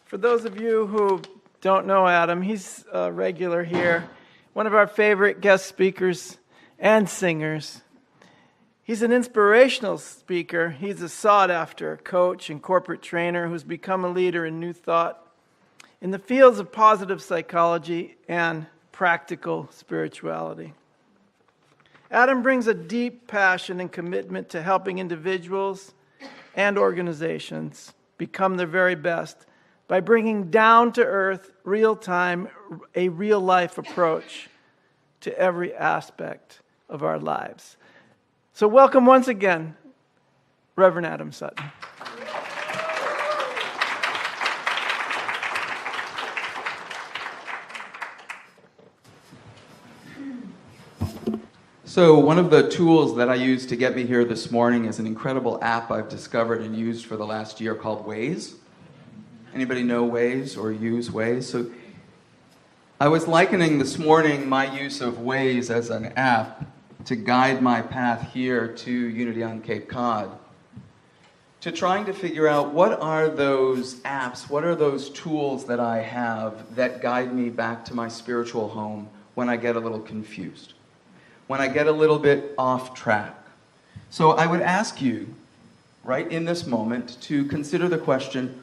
For those of you who don't know Adam, he's a regular here, one of our favorite guest speakers and singers. He's an inspirational speaker. He's a sought-after coach and corporate trainer who's become a leader in new thought in the fields of positive psychology and practical spirituality. Adam brings a deep passion and commitment to helping individuals and organizations become their very best by bringing down-to-earth, real-time, a real-life approach to every aspect of our lives. So welcome once again, Reverend Adam Sutton. So one of the tools that I used to get me here this morning is an incredible app I've discovered and used for the last year called Waze. Anybody know Waze or use Waze? So I was likening this morning my use of Waze as an app to guide my path here to Unity on Cape Cod, to trying to figure out what are those apps, what are those tools that I have that guide me back to my spiritual home when I get a little confused, when I get a little bit off track. So I would ask you, right in this moment, to consider the question,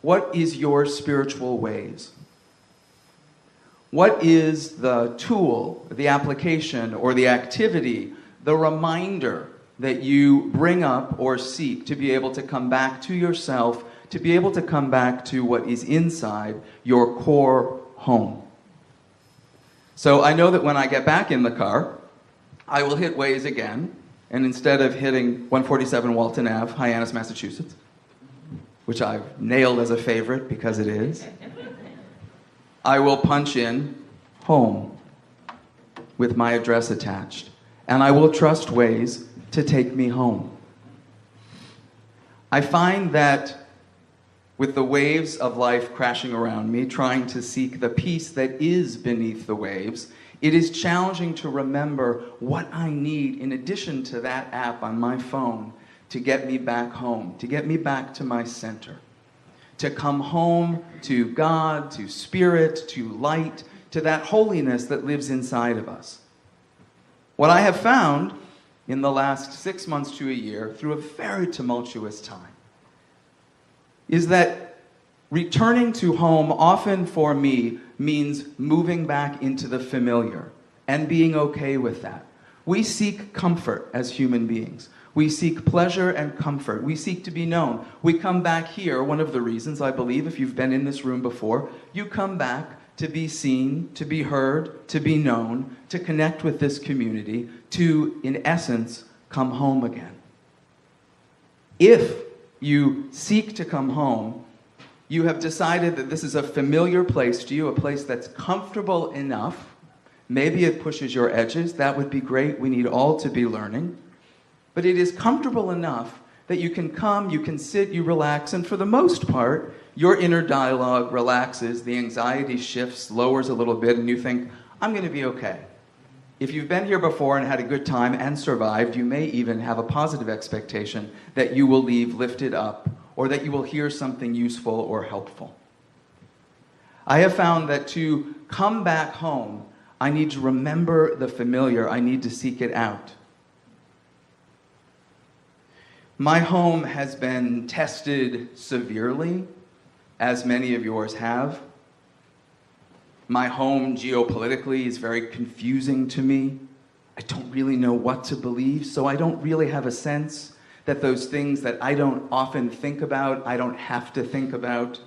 what is your spiritual Waze? What is the tool, the application, or the activity, the reminder that you bring up or seek to be able to come back to yourself, to be able to come back to what is inside your core home? So I know that when I get back in the car, I will hit Waze again, and instead of hitting 147 Walton Ave, Hyannis, Massachusetts, which I've nailed as a favorite because it is, I will punch in home with my address attached, and I will trust Waze to take me home. I find that with the waves of life crashing around me, trying to seek the peace that is beneath the waves, it is challenging to remember what I need in addition to that app on my phone to get me back home, to get me back to my center, to come home to God, to spirit, to light, to that holiness that lives inside of us. What I have found in the last 6 months to a year, through a very tumultuous time, is that returning to home often for me means moving back into the familiar and being okay with that. We seek comfort as human beings. We seek pleasure and comfort. We seek to be known. We come back here, one of the reasons, I believe, if you've been in this room before, you come back to be seen, to be heard, to be known, to connect with this community, to, in essence, come home again. If you seek to come home, you have decided that this is a familiar place to you, a place that's comfortable enough. Maybe it pushes your edges. That would be great. We need all to be learning. But it is comfortable enough that you can come, you can sit, you relax, and for the most part, your inner dialogue relaxes, the anxiety shifts, lowers a little bit, and you think, I'm going to be okay. If you've been here before and had a good time and survived, you may even have a positive expectation that you will leave lifted up or that you will hear something useful or helpful. I have found that to come back home, I need to remember the familiar. I need to seek it out. My home has been tested severely, as many of yours have. My home geopolitically is very confusing to me. I don't really know what to believe, so I don't really have a sense that those things that I don't often think about, I don't have to think about,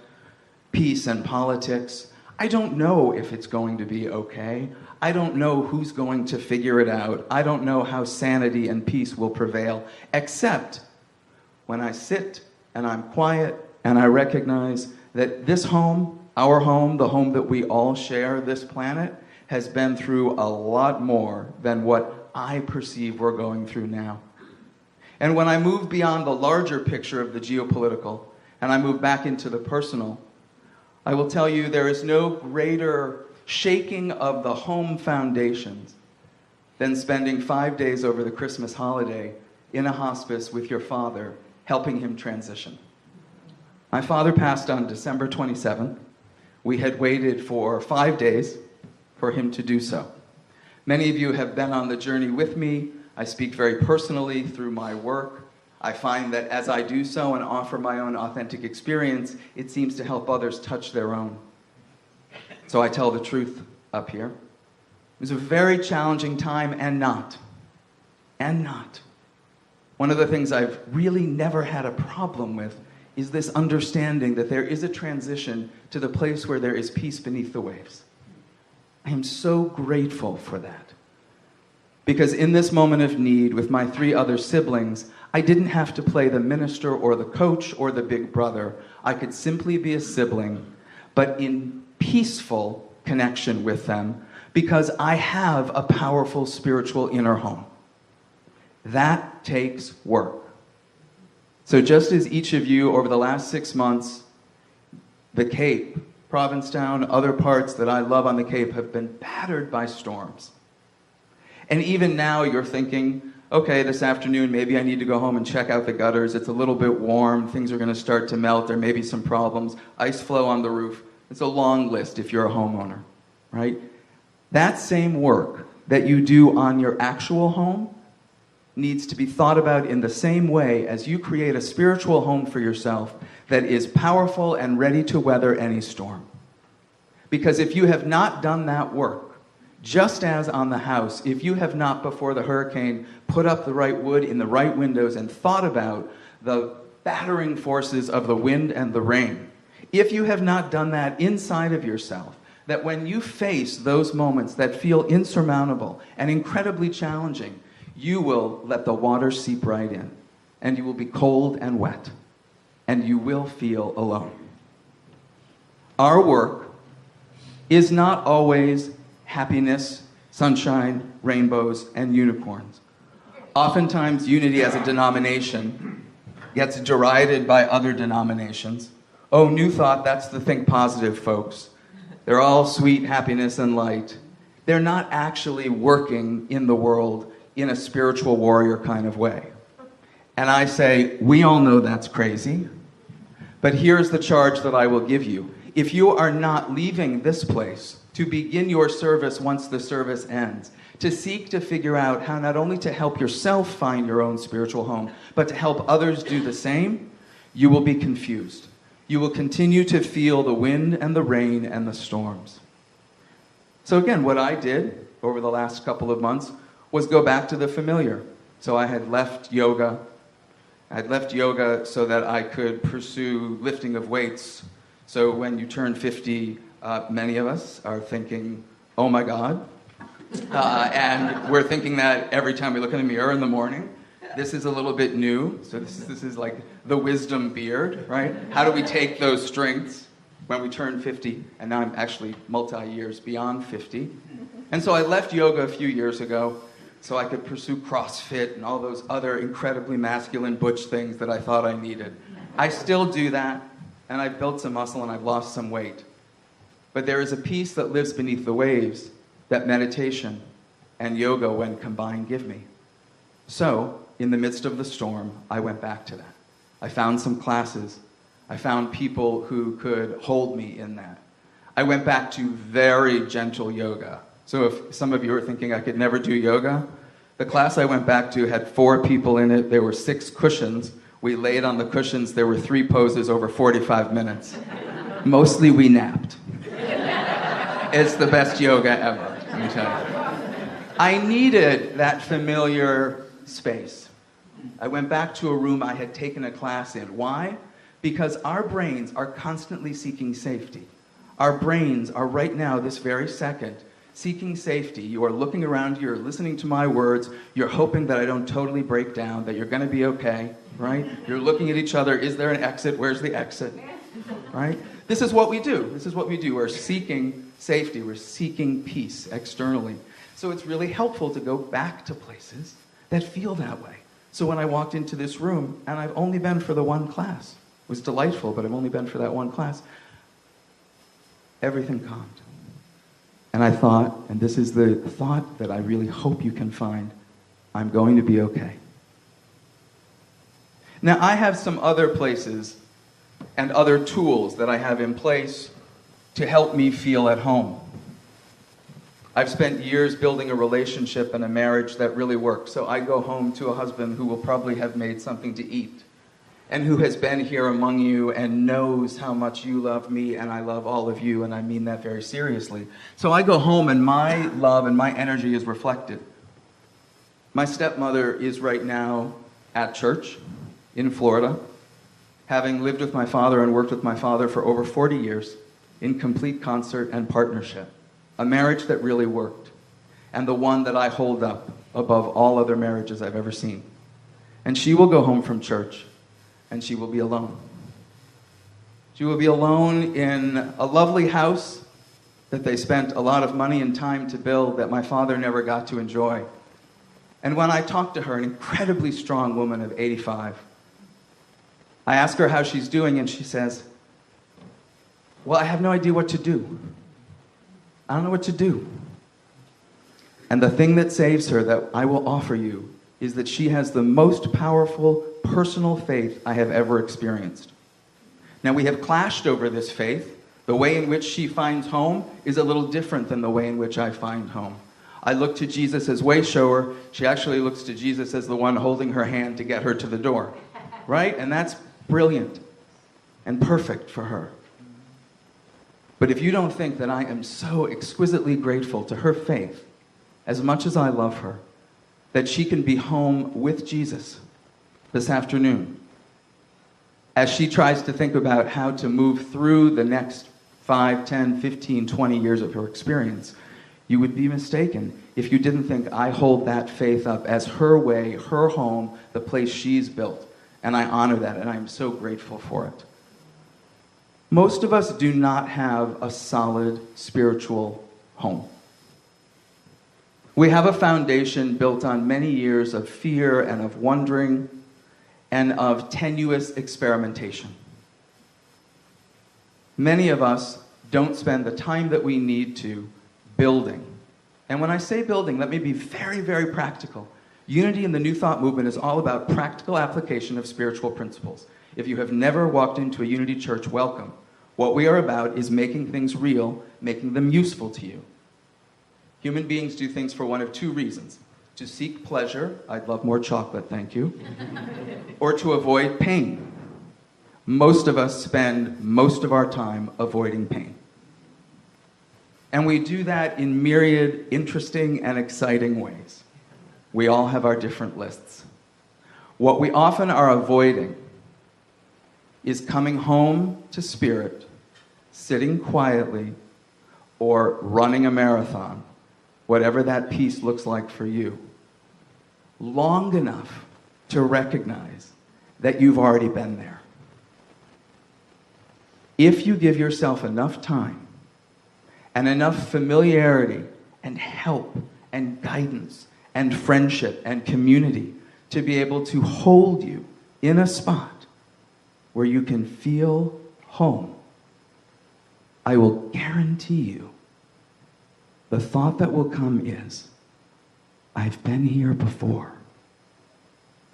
peace and politics, I don't know if it's going to be okay. I don't know who's going to figure it out. I don't know how sanity and peace will prevail, except when I sit and I'm quiet and I recognize that this home, our home, the home that we all share, this planet, has been through a lot more than what I perceive we're going through now. And when I move beyond the larger picture of the geopolitical and I move back into the personal, I will tell you there is no greater shaking of the home foundations than spending 5 days over the Christmas holiday in a hospice with your father, helping him transition. My father passed on December 27th. We had waited for 5 days for him to do so. Many of you have been on the journey with me. I speak very personally through my work. I find that as I do so and offer my own authentic experience, it seems to help others touch their own. So I tell the truth up here. It was a very challenging time and not. One of the things I've really never had a problem with is this understanding that there is a transition to the place where there is peace beneath the waves. I am so grateful for that. Because in this moment of need with my 3 other siblings, I didn't have to play the minister or the coach or the big brother. I could simply be a sibling, but in peaceful connection with them, because I have a powerful spiritual inner home. That takes work. So just as each of you over the last 6 months, the Cape, Provincetown, other parts that I love on the Cape have been battered by storms. And even now you're thinking, okay, this afternoon maybe I need to go home and check out the gutters. It's a little bit warm. Things are going to start to melt. There may be some problems. Ice flow on the roof. It's a long list if you're a homeowner, right? That same work that you do on your actual home needs to be thought about in the same way as you create a spiritual home for yourself that is powerful and ready to weather any storm. Because if you have not done that work, just as on the house, if you have not before the hurricane put up the right wood in the right windows and thought about the battering forces of the wind and the rain, if you have not done that inside of yourself, that when you face those moments that feel insurmountable and incredibly challenging, you will let the water seep right in, and you will be cold and wet, and you will feel alone. Our work is not always happiness, sunshine, rainbows, and unicorns. Oftentimes, unity as a denomination gets derided by other denominations. Oh, New Thought, that's the think positive folks. They're all sweet happiness and light. They're not actually working in the world in a spiritual warrior kind of way. And I say, we all know that's crazy, but here's the charge that I will give you. If you are not leaving this place to begin your service once the service ends, to seek to figure out how not only to help yourself find your own spiritual home, but to help others do the same, you will be confused. You will continue to feel the wind and the rain and the storms. So again, what I did over the last couple of months was go back to the familiar. So I had left yoga. I had left yoga so that I could pursue lifting of weights. So when you turn 50, many of us are thinking, oh my God. And we're thinking that every time we look in the mirror in the morning. This is a little bit new. So this is like the wisdom beard, right? How do we take those strengths when we turn 50? And now I'm actually multi-years beyond 50. And so I left yoga a few years ago so I could pursue CrossFit and all those other incredibly masculine butch things that I thought I needed. I still do that, and I've built some muscle and I've lost some weight. But there is a peace that lives beneath the waves that meditation and yoga, when combined, give me. So, in the midst of the storm, I went back to that. I found some classes. I found people who could hold me in that. I went back to very gentle yoga. So if some of you are thinking I could never do yoga, the class I went back to had 4 people in it. There were 6 cushions. We laid on the cushions. There were 3 poses over 45 minutes. Mostly we napped. It's the best yoga ever, let me tell you. I needed that familiar space. I went back to a room I had taken a class in. Why? Because our brains are constantly seeking safety. Our brains are right now, this very second, seeking safety. You are looking around, you're listening to my words, you're hoping that I don't totally break down, that you're going to be okay, right? You're looking at each other, is there an exit? Where's the exit? Right? This is what we do. This is what we do. We're seeking safety. We're seeking peace externally. So it's really helpful to go back to places that feel that way. So when I walked into this room, and I've only been for the one class, it was delightful, but I've only been for that one class, everything calmed. And I thought, and this is the thought that I really hope you can find, I'm going to be okay. Now, I have some other places and other tools that I have in place to help me feel at home. I've spent years building a relationship and a marriage that really works. So I go home to a husband who will probably have made something to eat and who has been here among you and knows how much you love me and I love all of you, and I mean that very seriously. So I go home and my love and my energy is reflected. My stepmother is right now at church in Florida, having lived with my father and worked with my father for over 40 years in complete concert and partnership. A marriage that really worked, and the one that I hold up above all other marriages I've ever seen. And she will go home from church, and she will be alone. She will be alone in a lovely house that they spent a lot of money and time to build that my father never got to enjoy. And when I talk to her, an incredibly strong woman of 85, I ask her how she's doing, and she says, well, I have no idea what to do. I don't know what to do. And the thing that saves her that I will offer you is that she has the most powerful personal faith I have ever experienced. Now, we have clashed over this faith. The way in which she finds home is a little different than the way in which I find home. I look to Jesus as way shower. She actually looks to Jesus as the one holding her hand to get her to the door. Right? And that's brilliant and perfect for her. But if you don't think that I am so exquisitely grateful to her faith, as much as I love her, that she can be home with Jesus this afternoon, as she tries to think about how to move through the next 5, 10, 15, 20 years of her experience, you would be mistaken if you didn't think I hold that faith up as her way, her home, the place she's built. And I honor that, and I'm so grateful for it. Most of us do not have a solid spiritual home. We have a foundation built on many years of fear and of wondering and of tenuous experimentation. Many of us don't spend the time that we need to building. And when I say building, let me be very, very practical. Unity in the New Thought movement is all about practical application of spiritual principles. If you have never walked into a Unity church, welcome. What we are about is making things real, making them useful to you. Human beings do things for one of two reasons. To seek pleasure, I'd love more chocolate, thank you, or to avoid pain. Most of us spend most of our time avoiding pain. And we do that in myriad interesting and exciting ways. We all have our different lists. What we often are avoiding is coming home to spirit, sitting quietly, or running a marathon, whatever that piece looks like for you, long enough to recognize that you've already been there. If you give yourself enough time and enough familiarity and help and guidance and friendship and community to be able to hold you in a spot where you can feel home, I will guarantee you the thought that will come is, I've been here before.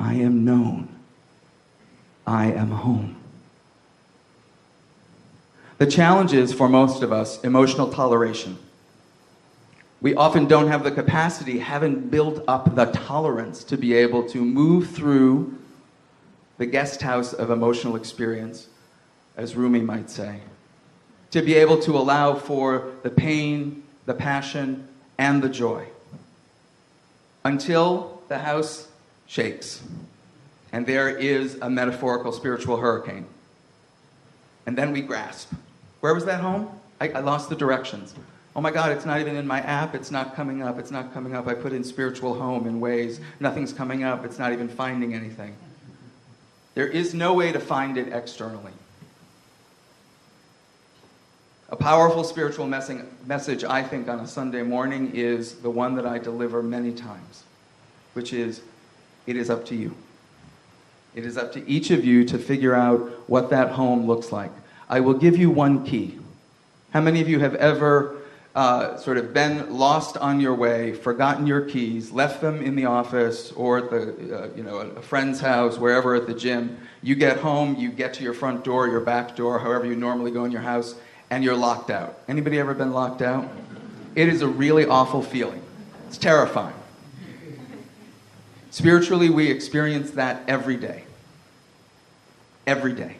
I am known. I am home. The challenge is, for most of us, emotional toleration. We often don't have the capacity, haven't built up the tolerance to be able to move through the guest house of emotional experience, as Rumi might say. To be able to allow for the pain, the passion, and the joy. Until the house shakes, and there is a metaphorical spiritual hurricane. And then we grasp. Where was that home? I lost the directions. Oh my God, it's not even in my app, it's not coming up, it's not coming up. I put in spiritual home in ways, nothing's coming up, it's not even finding anything. There is no way to find it externally. A powerful spiritual message, I think, on a Sunday morning is the one that I deliver many times, which is, it is up to you. It is up to each of you to figure out what that home looks like. I will give you one key. How many of you have ever sort of been lost on your way, forgotten your keys, left them in the office or at the, a friend's house, wherever, at the gym. You get home, you get to your front door, your back door, however you normally go in your house, and you're locked out. Anybody ever been locked out? It is a really awful feeling. It's terrifying. Spiritually, we experience that every day. Every day.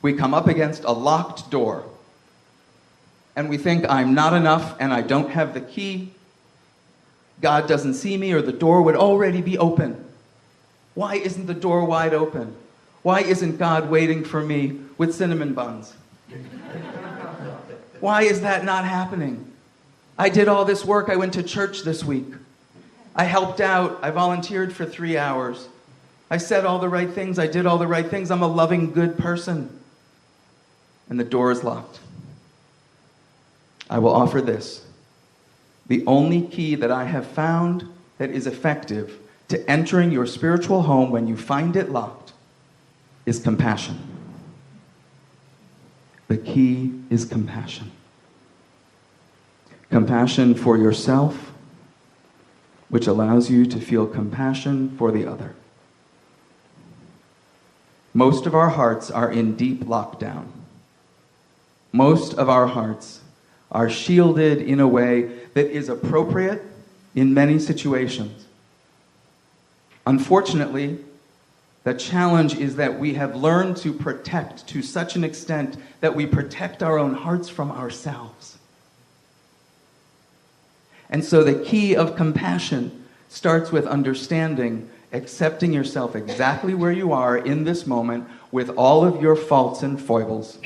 We come up against a locked door, and we think, I'm not enough, and I don't have the key. God doesn't see me, or the door would already be open. Why isn't the door wide open? Why isn't God waiting for me with cinnamon buns? Why is that not happening? I did all this work. I went to church this week. I helped out. I volunteered for 3 hours. I said all the right things. I did all the right things. I'm a loving, good person. And the door is locked. I will offer this. The only key that I have found that is effective to entering your spiritual home when you find it locked is compassion. The key is compassion. Compassion for yourself, which allows you to feel compassion for the other. Most of our hearts are in deep lockdown. Most of our hearts are shielded in a way that is appropriate in many situations. Unfortunately, the challenge is that we have learned to protect to such an extent that we protect our own hearts from ourselves. And so the key of compassion starts with understanding, accepting yourself exactly where you are in this moment with all of your faults and foibles,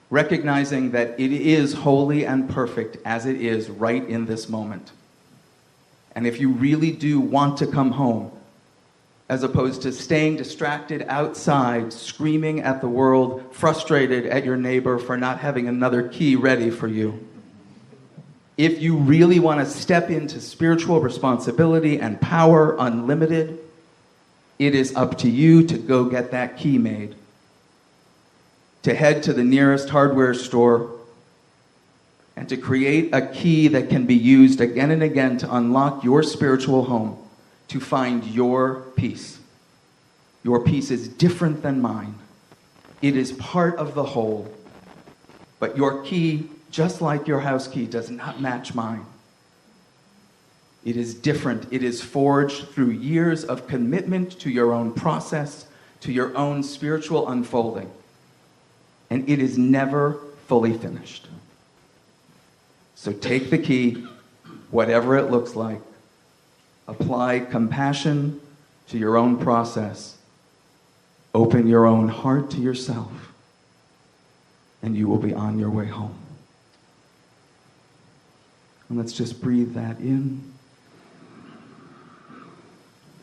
recognizing that it is holy and perfect as it is right in this moment. And if you really do want to come home, as opposed to staying distracted outside, screaming at the world, frustrated at your neighbor for not having another key ready for you. If you really want to step into spiritual responsibility and power unlimited, it is up to you to go get that key made. To head to the nearest hardware store and to create a key that can be used again and again to unlock your spiritual home, to find your peace. Your peace is different than mine. It is part of the whole. But your key, just like your house key, does not match mine. It is different. It is forged through years of commitment to your own process, to your own spiritual unfolding. And it is never fully finished. So take the key, whatever it looks like. Apply compassion to your own process. Open your own heart to yourself, and you will be on your way home. And let's just breathe that in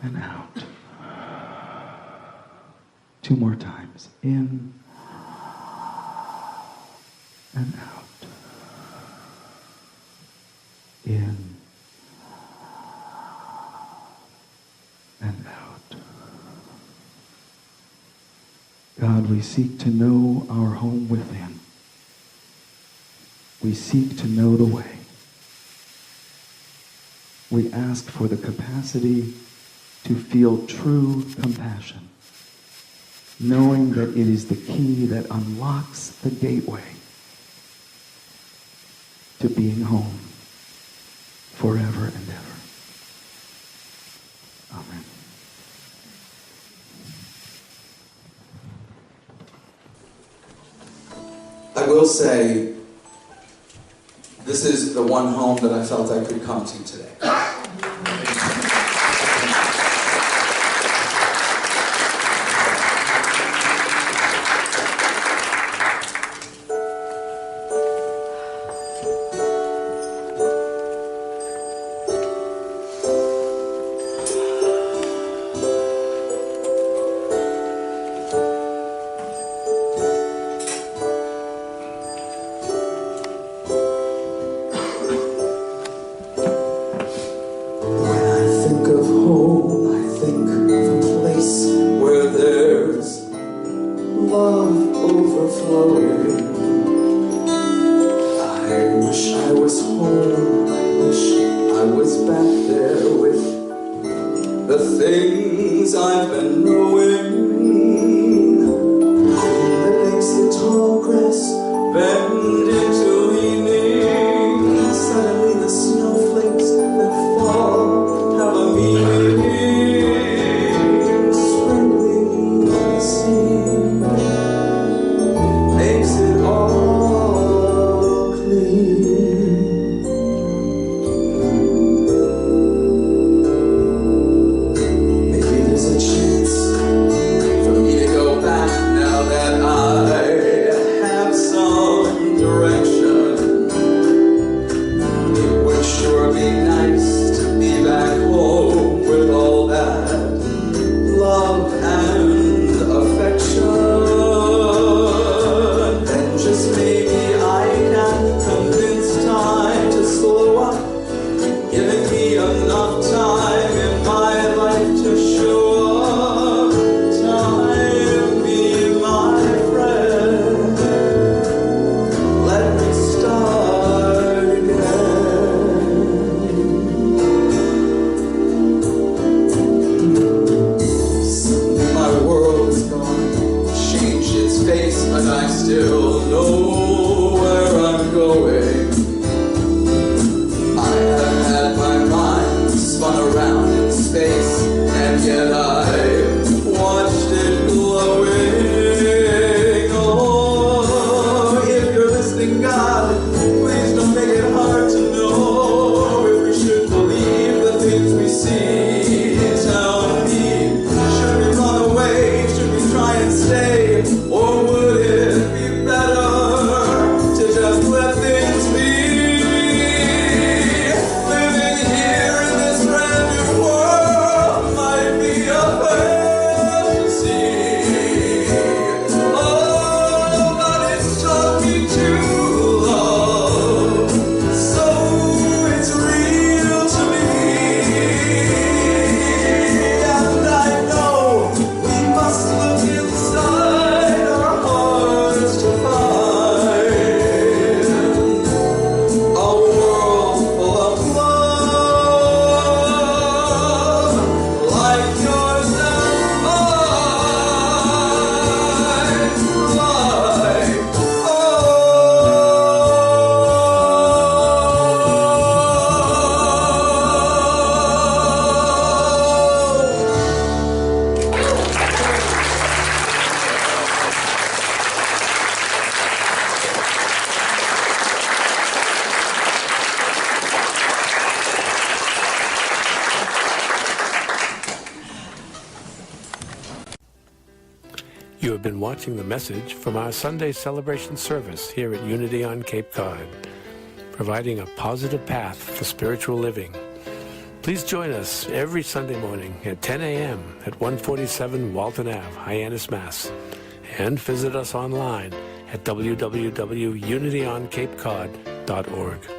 and out. 2 more times. In and out. In and out. God, we seek to know our home within. We seek to know the way. We ask for the capacity to feel true compassion, knowing that it is the key that unlocks the gateway to being home forever and ever. Amen. I will say, this is the one home that I felt I could come to today. Love overflowing. I wish wish I was home, I wish I was back there with the things I've been knowing. That makes the tall grass bend into leaning. Suddenly the snowflakes that fall have a meaning. Sprinkling the sea makes it all clean. Maybe there's a chance for me to go back now that I have some direction. It would sure be nice to be back home with all that love and affection. And just maybe I can convince time to slow up, giving me enough time in my life to show up. Time, be my friend. Let me start again. Suddenly my world's gone, changed its face, but I still know where I'm going. I have had my mind spun around in space, and yet I've watched it glowing. Oh, if you're listening, God, please don't make it hard to know if we should believe the things we see. Tell me, should we run away? Should we try and stay? Or would it be better to just let things be? Living here in this brand new world might be a fantasy. Oh, but it's taught me to love, so it's real to me. And I know we must look inside our hearts to find a world full of love, like yours and mine, like You have been watching the message from our Sunday celebration service here at Unity on Cape Cod, providing a positive path for spiritual living. Please join us every Sunday morning at 10 a.m. at 147 Walton Ave, Hyannis, Mass. And visit us online at www.unityoncapecod.org.